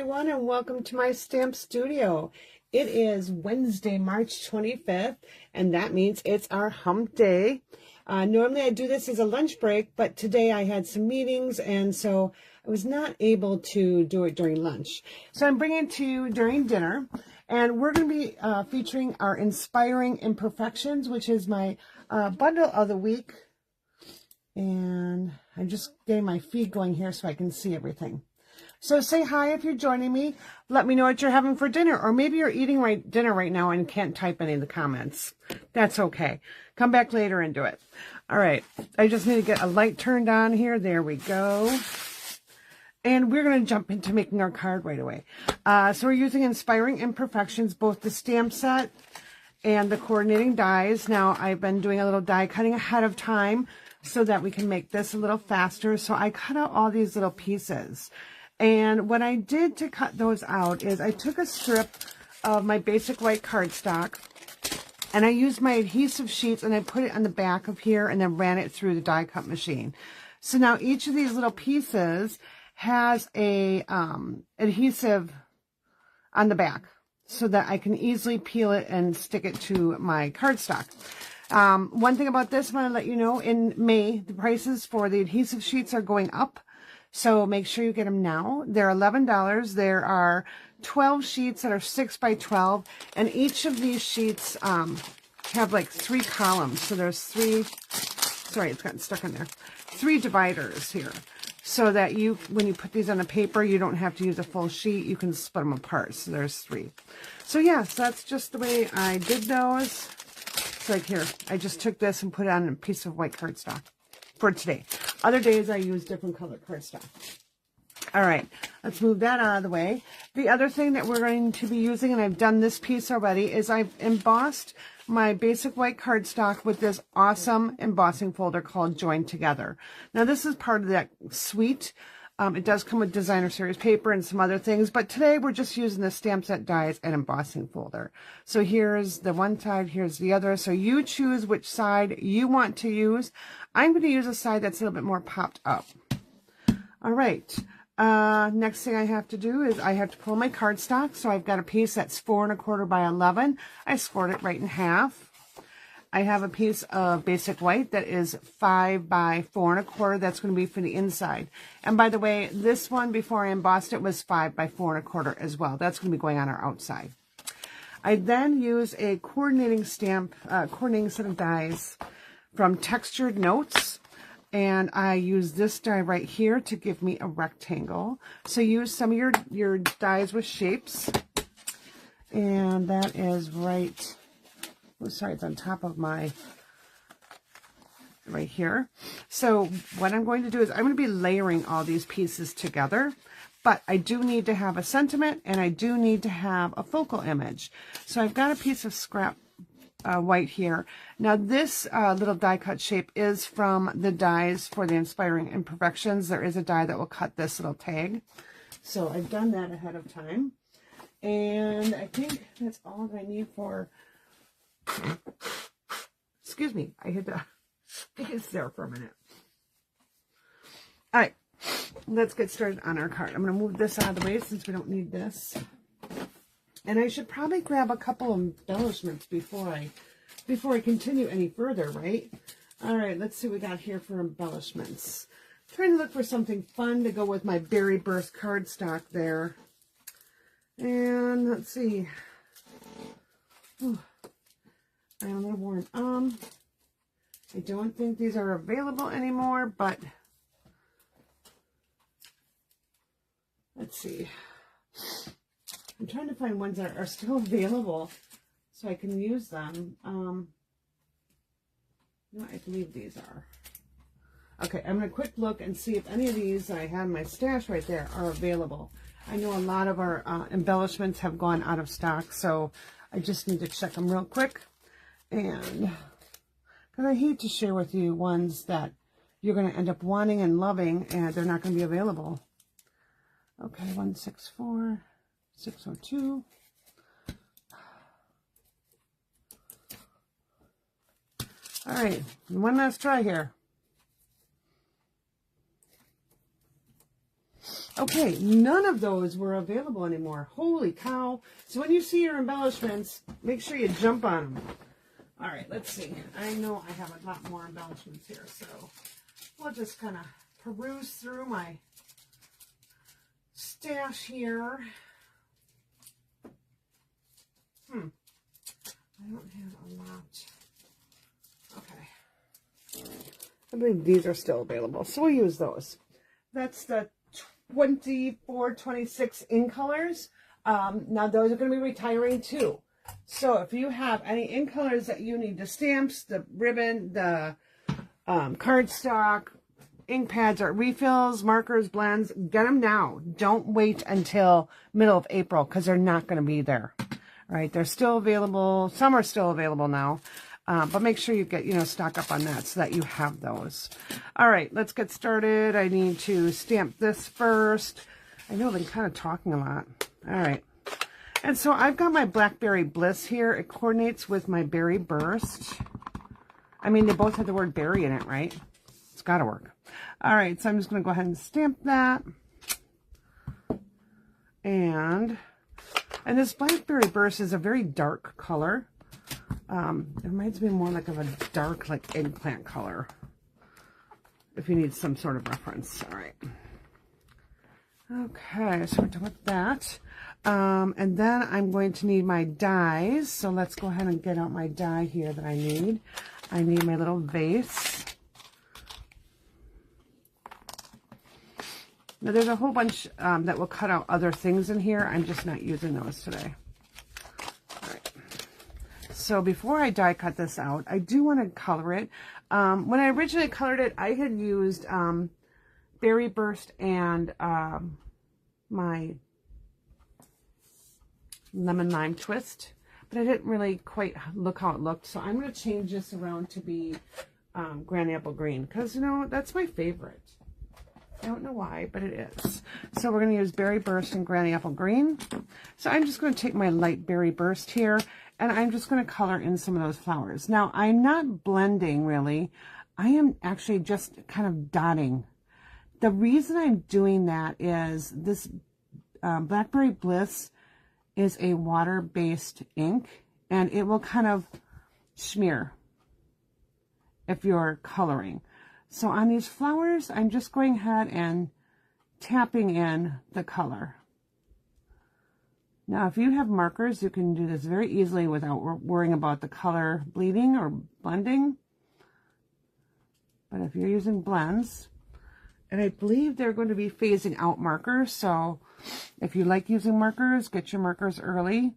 everyone, and welcome to my stamp studio. It is Wednesday, March 25th, and that means it's our hump day. Normally I do this as a lunch break, but today I had some meetings, and so I was not able to do it during lunch. So I'm bringing it to you during dinner, and we're going to be featuring our Inspiring Imperfections, which is my bundle of the week. And I'm just getting my feed going here so I can see everything. So say hi if you're joining me. Let me know what you're having for dinner. Or maybe you're eating dinner right now and can't type any of the comments. That's okay. Come back later and do it. All right. I just need to get a light turned on here. There we go. And we're going to jump into making our card right away. So we're using Inspiring Imperfections, both the stamp set and the coordinating dies. Now I've been doing a little die cutting ahead of time so that we can make this a little faster. So I cut out all these little pieces. And what I did to cut those out is I took a strip of my basic white cardstock and I used my adhesive sheets and I put it on the back of here and then ran it through the die cut machine. So now each of these little pieces has a adhesive on the back so that I can easily peel it and stick it to my cardstock. One thing about this, I want to let you know, in May, the prices for the adhesive sheets are going up. So make sure you get them now. They're $11. There are 12 sheets that are 6 by 12. And each of these sheets have like 3 columns. So there's 3, sorry, it's gotten stuck in there. 3 dividers here. So that when you put these on the paper, you don't have to use a full sheet. You can split them apart. So there's 3. So yes, that's just the way I did those. It's like here, I just took this and put it on a piece of white cardstock for today. Other days I use different colored cardstock. All right, let's move that out of the way. The other thing that we're going to be using, and I've done this piece already, is I've embossed my basic white cardstock with this awesome embossing folder called Join Together. Now this is part of that suite. It does come with designer series paper and some other things, but today we're just using the stamp set dies and embossing folder. So here's the one side, here's the other. So you choose which side you want to use. I'm going to use a side that's a little bit more popped up. All right. Next thing I have to do is I have to pull my cardstock. So I've got a piece that's 4 1/4 by 11. I scored it right in half. I have a piece of basic white that is 5 by 4 1/4. That's going to be for the inside. And by the way, this one before I embossed it was 5 by 4 1/4 as well. That's going to be going on our outside. I then use a coordinating set of dies from Textured Notes. And I use this die right here to give me a rectangle. So use some of your dies with shapes. And that is right... Oh, sorry, it's on top of my, right here. So what I'm going to do is I'm going to be layering all these pieces together, but I do need to have a sentiment and I do need to have a focal image. So I've got a piece of scrap white here. Now this little die cut shape is from the dies for the Inspiring Imperfections. There is a die that will cut this little tag. So I've done that ahead of time. And I think that's all that I need for... Excuse me, I had to space there for a minute. All right, let's get started on our card. I'm going to move this out of the way since we don't need this. And I should probably grab a couple of embellishments before I continue any further, right? All right, let's see what we got here for embellishments. I'm trying to look for something fun to go with my Berry Burst cardstock there. And let's see. Ooh. I'm a little worn. I don't think these are available anymore, but let's see. I'm trying to find ones that are still available so I can use them. No, I believe these are. Okay, I'm going to quick look and see if any of these that I had in my stash right there are available. I know a lot of our embellishments have gone out of stock, so I just need to check them real quick. And because I hate to share with you ones that you're going to end up wanting and loving and they're not going to be available. Okay, 164, 602. All right, one last try here. Okay, none of those were available anymore. Holy cow. So when you see your embellishments, make sure you jump on them. All right, let's see. I know I have a lot more embellishments here, so we'll just kind of peruse through my stash here. I don't have a lot. Okay. I believe these are still available, so we'll use those. That's the 24, 26 in colors. Now those are going to be retiring too. So if you have any in colors that you need, the stamps, the ribbon, the cardstock, ink pads or refills, markers, blends, get them now. Don't wait until middle of April because they're not going to be there. All right, they're still available. Some are still available now. But make sure you get, stock up on that so that you have those. All right, let's get started. I need to stamp this first. I know I've been kind of talking a lot. All right. And so I've got my Blackberry Bliss here. It coordinates with my Berry Burst. I mean, they both have the word berry in it, right? It's got to work. All right, so I'm just going to go ahead and stamp that. And this Blackberry Burst is a very dark color. It reminds me more like of a dark, like eggplant color, if you need some sort of reference. All right. Okay, so we're done with that. And then I'm going to need my dies. So let's go ahead and get out my die here that I need. I need my little vase. Now there's a whole bunch that will cut out other things in here. I'm just not using those today. So before I die cut this out, I do want to color it. When I originally colored it, I had used Berry Burst and my Lemon Lime Twist, but I didn't really quite look how it looked. So I'm going to change this around to be Granny Apple Green because, that's my favorite. I don't know why, but it is. So we're going to use Berry Burst and Granny Apple Green. So I'm just going to take my light Berry Burst here, and I'm just going to color in some of those flowers. Now, I'm not blending, really. I am actually just kind of dotting. The reason I'm doing that is this Blackberry Bliss is a water-based ink, and it will kind of smear if you're coloring. So on these flowers, I'm just going ahead and tapping in the color. Now, if you have markers, you can do this very easily without worrying about the color bleeding or blending. But if you're using blends, and I believe they're going to be phasing out markers, so if you like using markers, get your markers early.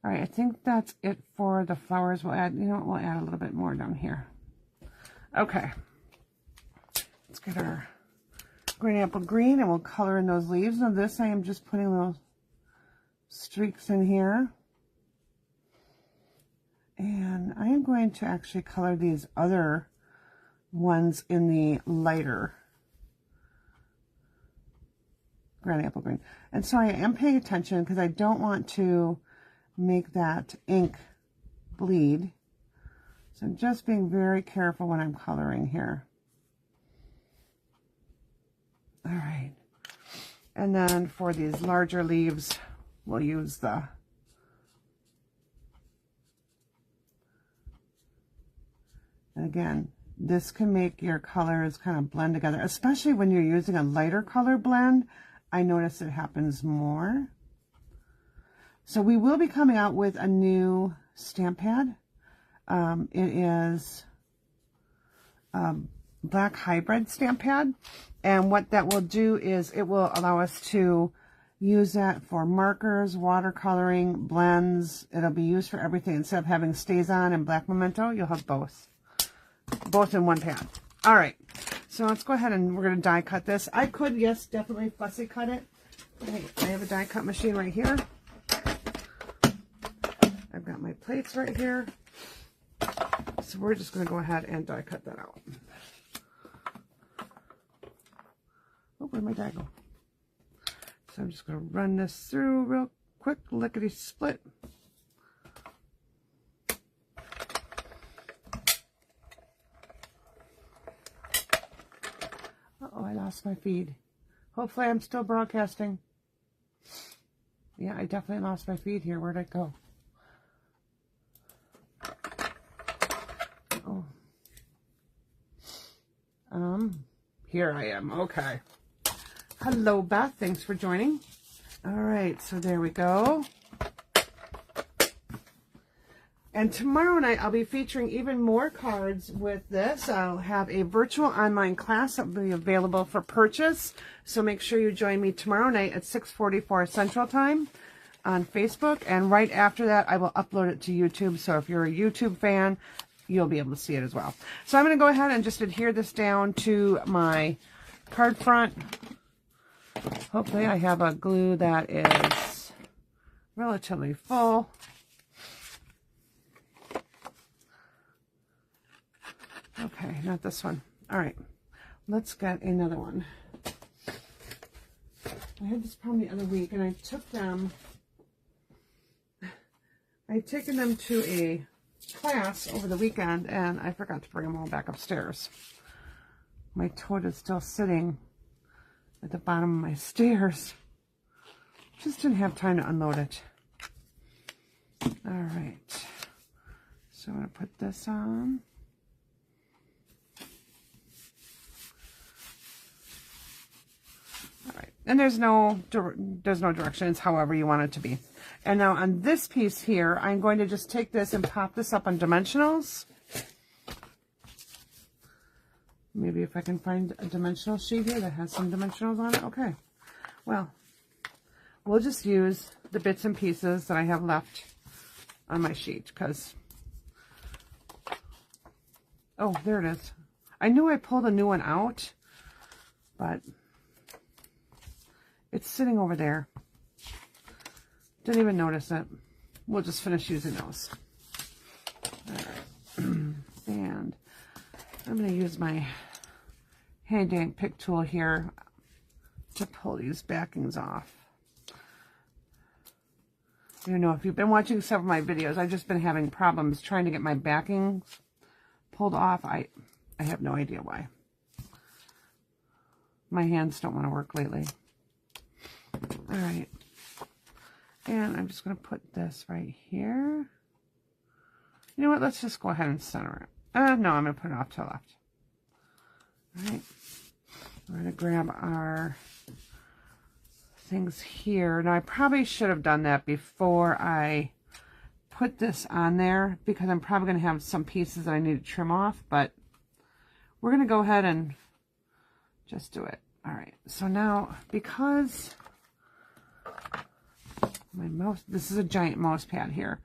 All right, I think that's it for the flowers. We'll add, we'll add a little bit more down here. Okay. Let's get our Granny Apple Green and we'll color in those leaves. Now this, I am just putting little streaks in here. And I am going to actually color these other ones in the lighter Granny Apple Green. And so I am paying attention because I don't want to make that ink bleed. So I'm just being very careful when I'm coloring here. All right. And then for these larger leaves, we'll use the and again, this can make your colors kind of blend together, especially when you're using a lighter color blend. I notice it happens more. So we will be coming out with a new stamp pad. It is Black Hybrid stamp pad. And what that will do is it will allow us to use that for markers, watercoloring, blends. It'll be used for everything. Instead of having Stays On and Black Memento, you'll have both in one pad. All right, so let's go ahead and we're going to die cut this. I could, yes, definitely fussy cut it. I have a die cut machine right here. I've got my plates right here. So we're just going to go ahead and die cut that out. Oh, where'd my die go? So I'm just going to run this through real quick, lickety split. Uh-oh, I lost my feed. Hopefully I'm still broadcasting. Yeah, I definitely lost my feed here. Where'd it go? Oh. Here I am. Okay. Hello, Beth. Thanks for joining. All right, so there we go. And tomorrow night, I'll be featuring even more cards with this. I'll have a virtual online class that will be available for purchase. So make sure you join me tomorrow night at 6:44 Central Time on Facebook. And right after that, I will upload it to YouTube. So if you're a YouTube fan, you'll be able to see it as well. So I'm going to go ahead and just adhere this down to my card front. Hopefully I have a glue that is relatively full. Okay, not this one. All right, let's get another one. I had this problem the other week, and I took them. I'd taken them to a class over the weekend, and I forgot to bring them all back upstairs. My tote is still sitting at the bottom of my stairs. Just didn't have time to unload it. All right, so I'm going to put this on. All right, and there's no directions, however you want it to be. And now on this piece here, I'm going to just take this and pop this up on dimensionals. Maybe if I can find a dimensional sheet here that has some dimensionals on it. Okay, well, we'll just use the bits and pieces that I have left on my sheet because, oh, there it is. I knew I pulled a new one out, but it's sitting over there. Didn't even notice it. We'll just finish using those. All right. And I'm going to use my handy dandy pick tool here to pull these backings off. You know, if you've been watching some of my videos, I've just been having problems trying to get my backings pulled off. I have no idea why. My hands don't want to work lately. All right, and I'm just going to put this right here. You know what? Let's just go ahead and center it. No, I'm going to put it off to the left. All right, we're going to grab our things here. Now, I probably should have done that before I put this on there because I'm probably going to have some pieces that I need to trim off, but we're going to go ahead and just do it. All right, so now because my mouse, this is a giant mouse pad here.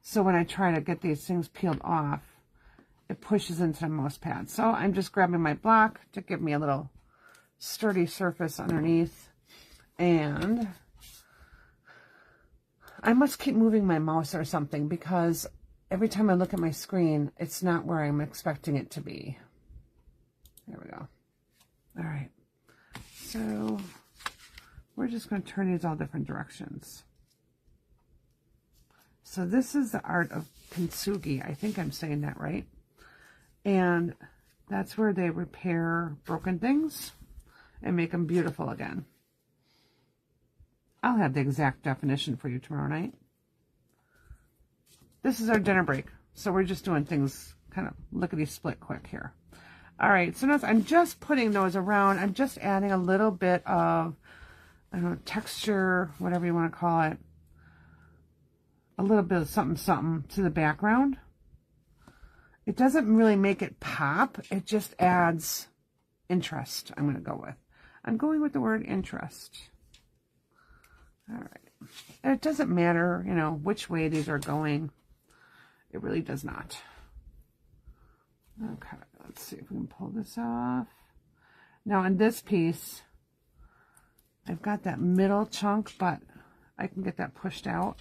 So when I try to get these things peeled off, it pushes into the mouse pad. So I'm just grabbing my block to give me a little sturdy surface underneath. And I must keep moving my mouse or something because every time I look at my screen, it's not where I'm expecting it to be. There we go. All right. So we're just going to turn these all different directions. So this is the art of kintsugi. I think I'm saying that right. And that's where they repair broken things and make them beautiful again. I'll have the exact definition for you tomorrow night. This is our dinner break. So we're just doing things kind of lickety-split quick here. All right, so now I'm just putting those around. I'm just adding a little bit of, I don't know, texture, whatever you want to call it. A little bit of something, something to the background. It doesn't really make it pop. It just adds interest, I'm going to go with. I'm going with the word interest. All right. And it doesn't matter, you know, which way these are going. It really does not. Okay, let's see if we can pull this off. Now in this piece, I've got that middle chunk, but I can get that pushed out.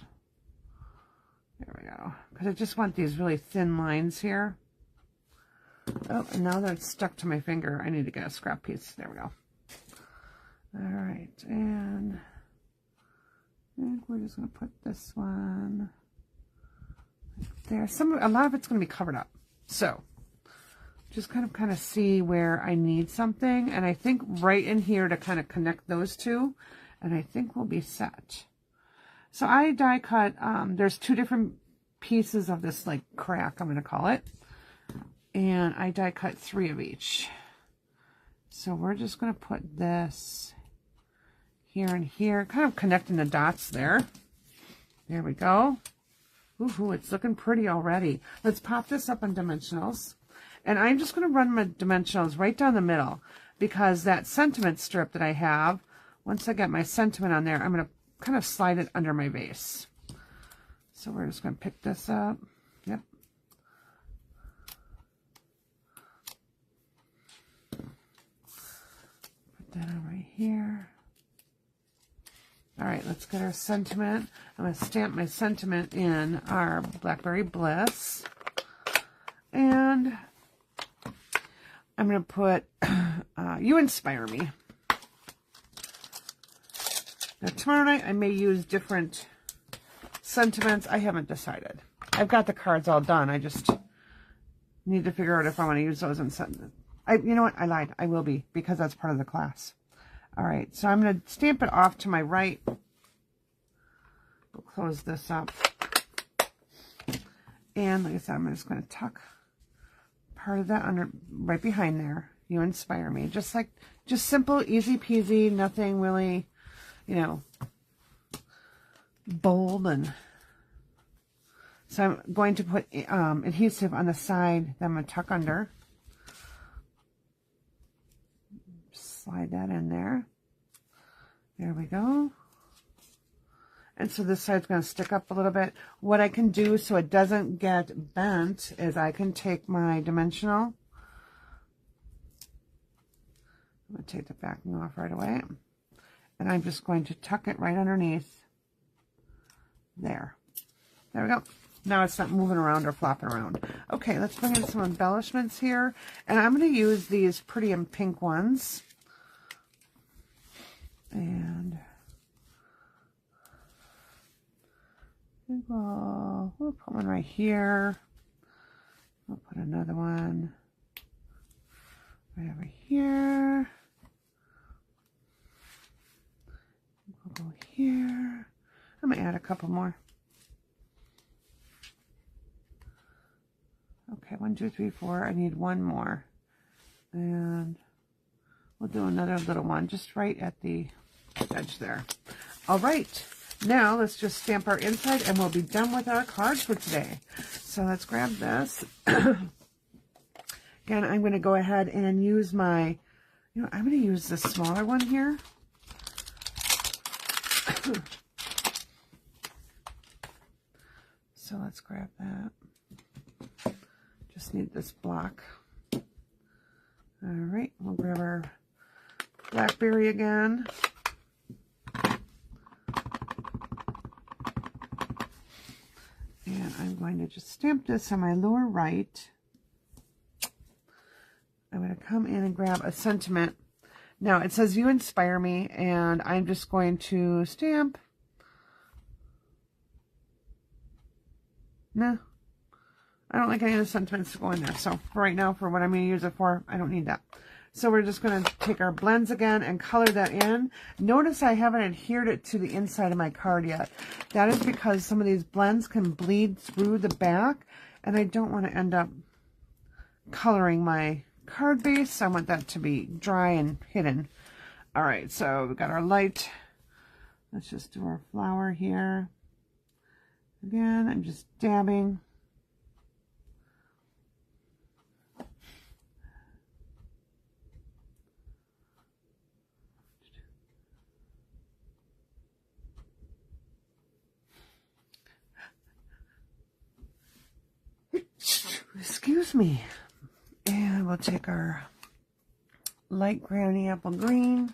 There we go. Because I just want these really thin lines here. Oh, and now that it's stuck to my finger, I need to get a scrap piece. There we go. All right, and I think we're just going to put this one right there. A lot of it's going to be covered up. So just kind of see where I need something. And I think right in here to kind of connect those two. And I think we'll be set. So I die cut, there's 2 different pieces of this like crack, I'm going to call it. And I die cut 3 of each. So we're just going to put this here and here, kind of connecting the dots there. There we go. Ooh, it's looking pretty already. Let's pop this up on dimensionals. And I'm just going to run my dimensionals right down the middle, because that sentiment strip that I have, once I get my sentiment on there, I'm going to kind of slide it under my vase. So we're just going to pick this up. Yep. Put that on right here. All right, let's get our sentiment. I'm going to stamp my sentiment in our Blackberry Bliss. And I'm going to put, You Inspire Me. Now, tomorrow night, I may use different sentiments. I haven't decided. I've got the cards all done. I just need to figure out if I want to use those in sentiment. You know what? I lied. I will be, because that's part of the class. All right, so I'm going to stamp it off to my right. We'll close this up. And like I said, I'm just going to tuck part of that under right behind there. You Inspire Me. Just simple, easy peasy, nothing really, you know, bold. And so I'm going to put adhesive on the side that I'm going to tuck under. Slide that in there. There we go. And so this side's going to stick up a little bit. What I can do so it doesn't get bent is I can take my dimensional. I'm going to take the backing off right away. And I'm just going to tuck it right underneath. There. There we go. Now it's not moving around or flopping around. Okay, let's bring in some embellishments here. And I'm going to use these pretty and pink ones. And we'll put one right here. We'll put another one right over here. We'll go here. I'm going to add a couple more. Okay, 1, 2, 3, 4. I need one more. And we'll do another little one just right at the edge there. All right. Now let's just stamp our inside and we'll be done with our cards for today. So let's grab this. Again, I'm going to go ahead and use my, I'm going to use the smaller one here. So let's grab that. Just need this block. All right, we'll grab our Blackberry again. And I'm going to just stamp this on my lower right. I'm going to come in and grab a sentiment. Now it says You Inspire Me, and I'm just going to stamp. No, I don't like any of the sentiments to go in there. So for right now, for what I'm going to use it for, I don't need that. So we're just going to take our blends again and color that in. Notice I haven't adhered it to the inside of my card yet. That is because some of these blends can bleed through the back, and I don't want to end up coloring my card base. I want that to be dry and hidden. All right, so we've got our light. Let's just do our flower here. Again, I'm just dabbing. Excuse me. And we'll take our light granny apple green.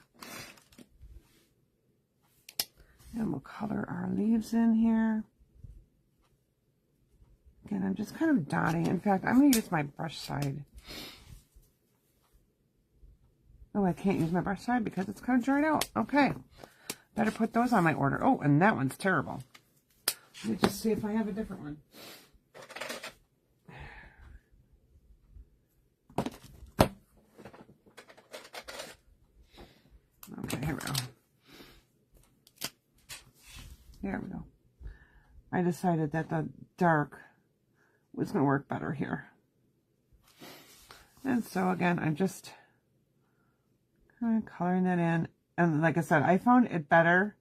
And we'll color our leaves in here. Again, I'm just kind of dotting. In fact, I'm going to use my brush side. Oh, I can't use my brush side because it's kind of dried out. Okay. Better put those on my order. Oh, and that one's terrible. Let me just see if I have a different one. There we go. I decided that the dark was going to work better here. And so again, I'm just kind of coloring that in. And like I said, I found it better,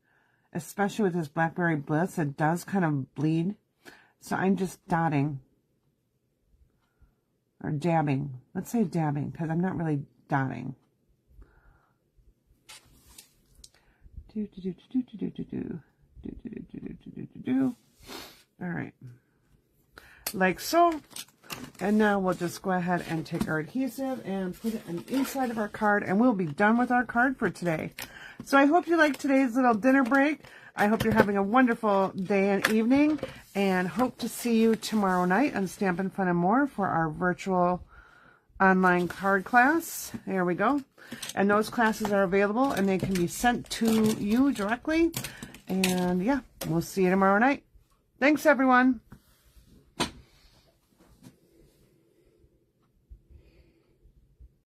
especially with this Blackberry Bliss. It does kind of bleed. So I'm just dotting. Or dabbing. Let's say dabbing, because I'm not really dotting. All right. Like so. And now we'll just go ahead and take our adhesive and put it on the inside of our card, and we'll be done with our card for today. So I hope you liked today's little dinner break. I hope you're having a wonderful day and evening, and hope to see you tomorrow night on Stampin' Fun and More for our virtual online card class. There we go. And those classes are available, and they can be sent to you directly. And yeah, we'll see you tomorrow night. Thanks, everyone.